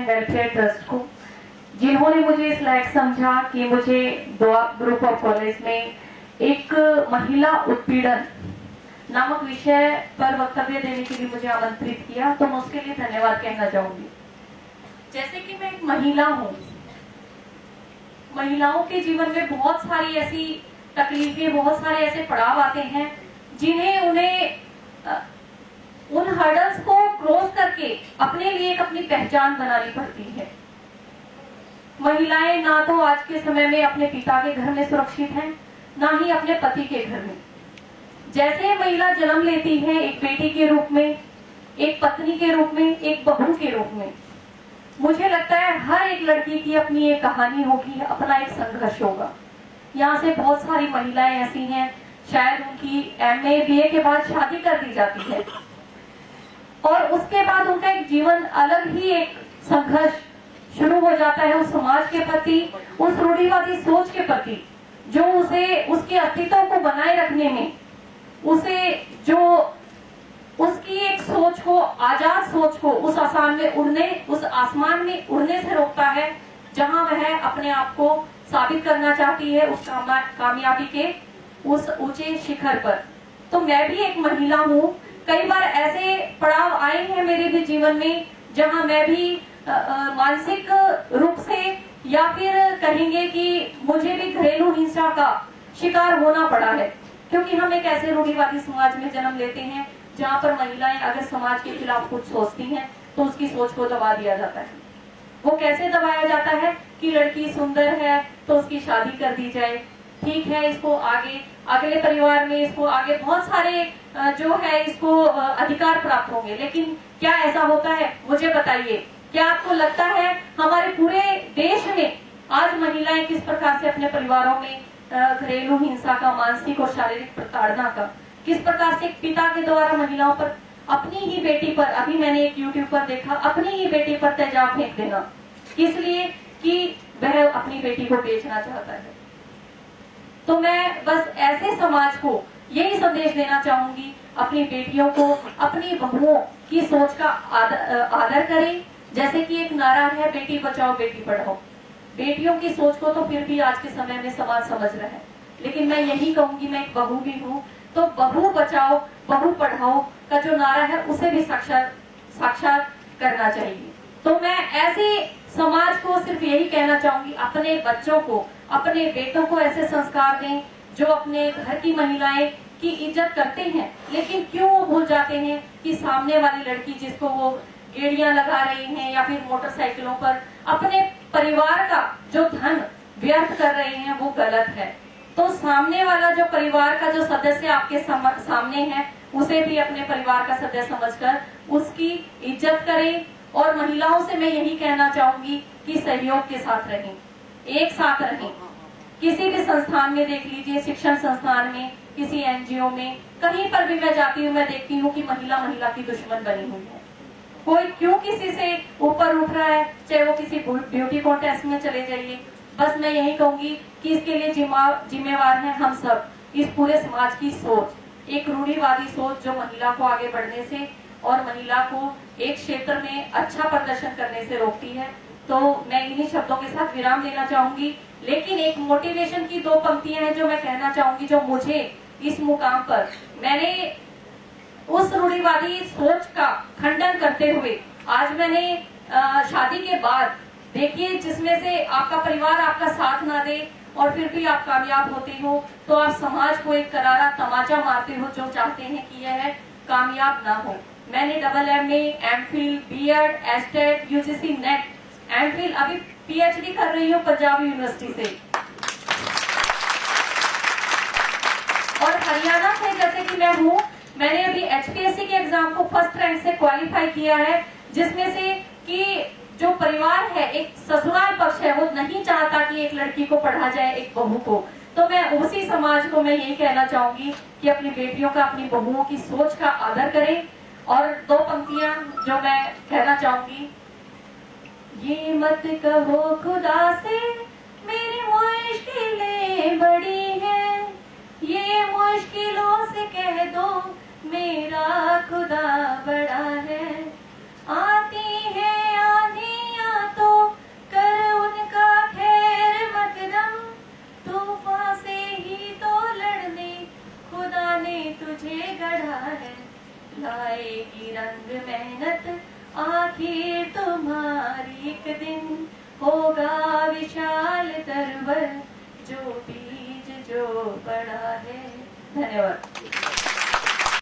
Welfare trust को, जिन्होंने मुझे इस लायक समझा कि मुझे दुआ ग्रुप ऑफ कॉलेज में एक महिला उत्पीड़न नामक विषय पर वक्तव्य देने के लिए मुझे आमंत्रित किया, तो मैं उसके लिए धन्यवाद कहना चाहूंगी। जैसे कि मैं एक महिला हूँ, महिलाओं के जीवन में बहुत सारी ऐसी तकलीफें, बहुत सारे ऐसे पड़ाव आते हैं जिन्हें उन्हें उन हर्डल्स को क्रॉस करके अपने लिए एक अपनी पहचान बनानी पड़ती है। महिलाएं ना तो आज के समय में अपने पिता के घर में सुरक्षित हैं, ना ही अपने पति के घर में। जैसे महिला जन्म लेती है एक बेटी के रूप में, एक पत्नी के रूप में, एक बहू के रूप में, मुझे लगता है हर एक लड़की की अपनी एक कहानी होगी, अपना एक संघर्ष होगा। यहाँ से बहुत सारी महिलाएं ऐसी हैं, शायद उनकी MA BA के बाद शादी कर दी जाती है और उसके बाद उनका एक जीवन अलग ही एक संघर्ष शुरू हो जाता है उस समाज के प्रति, उस रूढ़िवादी सोच के प्रति जो उसे उसके अस्तित्व को बनाए रखने में, उसे जो उसकी एक सोच को, आजाद सोच को उस आसमान में उड़ने से रोकता है जहां वह अपने आप को साबित करना चाहती है उस कामयाबी के उस ऊंचे शिखर पर। तो मैं भी एक महिला हूँ। कई बार ऐसे पड़ाव आए हैं मेरे भी जीवन में जहां मैं भी मानसिक रूप से या फिर कहेंगे कि मुझे भी घरेलू हिंसा का शिकार होना पड़ा है, क्योंकि हम एक ऐसे रूढ़िवादी समाज में जन्म लेते हैं जहां पर महिलाएं अगर समाज के खिलाफ कुछ सोचती हैं तो उसकी सोच को दबा दिया जाता है। वो कैसे दबाया जाता है कि लड़की सुंदर है तो उसकी शादी कर दी जाए, ठीक है, इसको आगे अगले परिवार में इसको आगे बहुत सारे जो है इसको अधिकार प्राप्त होंगे। लेकिन क्या ऐसा होता है? मुझे बताइए, क्या आपको लगता है हमारे पूरे देश में आज महिलाएं किस प्रकार से अपने परिवारों में घरेलू हिंसा का, मानसिक और शारीरिक प्रताड़ना का, किस प्रकार से पिता के द्वारा महिलाओं पर, अपनी ही बेटी पर, अभी मैंने एक YouTube पर देखा, अपनी ही बेटी पर तेजाब फेंक देना, इसलिए कि वह अपनी बेटी को बेचना चाहता है। तो मैं बस ऐसे समाज को यही संदेश देना चाहूंगी, अपनी बेटियों को, अपनी बहुओं की सोच का आदर करें। जैसे कि एक नारा है, बेटी बचाओ बेटी पढ़ाओ। बेटियों की सोच को तो फिर भी आज के समय में समाज समझ रहा है, लेकिन मैं यही कहूंगी, मैं एक बहू भी हूँ, तो बहू बचाओ बहू पढ़ाओ का जो नारा है उसे भी साक्षात करना चाहिए। तो मैं ऐसे समाज को सिर्फ यही कहना चाहूंगी, अपने बच्चों को, अपने बेटों को ऐसे संस्कार दें जो अपने घर की महिलाएं की इज्जत करते हैं, लेकिन क्यों वो भूल जाते हैं कि सामने वाली लड़की जिसको वो गेड़ियां लगा रही हैं या फिर मोटरसाइकिलों पर अपने परिवार का जो धन व्यर्थ कर रहे हैं वो गलत है। तो सामने वाला जो परिवार का जो सदस्य आपके सामने है उसे भी अपने परिवार का सदस्य समझकर उसकी इज्जत करें। और महिलाओं से मैं यही कहना चाहूंगी कि सहयोग के साथ रहें, एक साथ रहें। किसी भी संस्थान में देख लीजिए, शिक्षण संस्थान में, किसी NGO में, कहीं पर भी मैं जाती हूँ, मैं देखती हूँ कि महिला महिला की दुश्मन बनी हुई है। कोई क्यों किसी से ऊपर उठ रहा है, चाहे वो किसी ब्यूटी कॉन्टेस्ट में चले जाइए। बस मैं यही कहूंगी कि इसके लिए जिम्मेवार हैं हम सब, इस पूरे समाज की सोच, एक रूढ़िवादी सोच जो महिला को आगे बढ़ने से और महिला को एक क्षेत्र में अच्छा प्रदर्शन करने से रोकती है। तो मैं इन्हीं शब्दों के साथ विराम देना चाहूंगी, लेकिन एक मोटिवेशन की 2 पंक्तियां हैं जो मैं कहना चाहूंगी, जो मुझे इस मुकाम पर, मैंने उस रूढ़िवादी सोच का खंडन करते हुए आज मैंने शादी के बाद देखिए, जिसमें से आपका परिवार आपका साथ ना दे और फिर भी आप कामयाब होते हो, तो आप समाज को एक करारा तमाचा मारते हो जो चाहते हैं कि यह कामयाब ना हो। मैंने MA, MPhil, B.Ed, ESTET, UGC, NET, MPhil, अभी PhD कर रही हूँ पंजाब यूनिवर्सिटी से। और हरियाणा से जैसे कि मैं हूँ, मैंने अभी HPSC के एग्जाम को फर्स्ट रैंक से क्वालिफाई किया है, जिसमें से कि जो परिवार है, एक ससुराल पक्ष है, वो नहीं चाहता कि एक लड़की को पढ़ा जाए, एक बहू को। तो मैं उसी समाज को मैं यही कहना चाहूंगी कि अपनी बेटियों का, अपनी बहुओं की सोच का आदर करें। और 2 पंक्तियां जो मैं कहना चाहूंगी, ये मत कहो खुदा से मेरी मुश्किलें बड़ी हैं, ये मुश्किलों से कह दो मेरा खुदा बड़ा है। आती है आंधियां चढ़ा है, लाएगी रंग मेहनत आखिर तुम्हारी, एक दिन होगा विशाल तरवर जो बीज जो पड़ा है। धन्यवाद।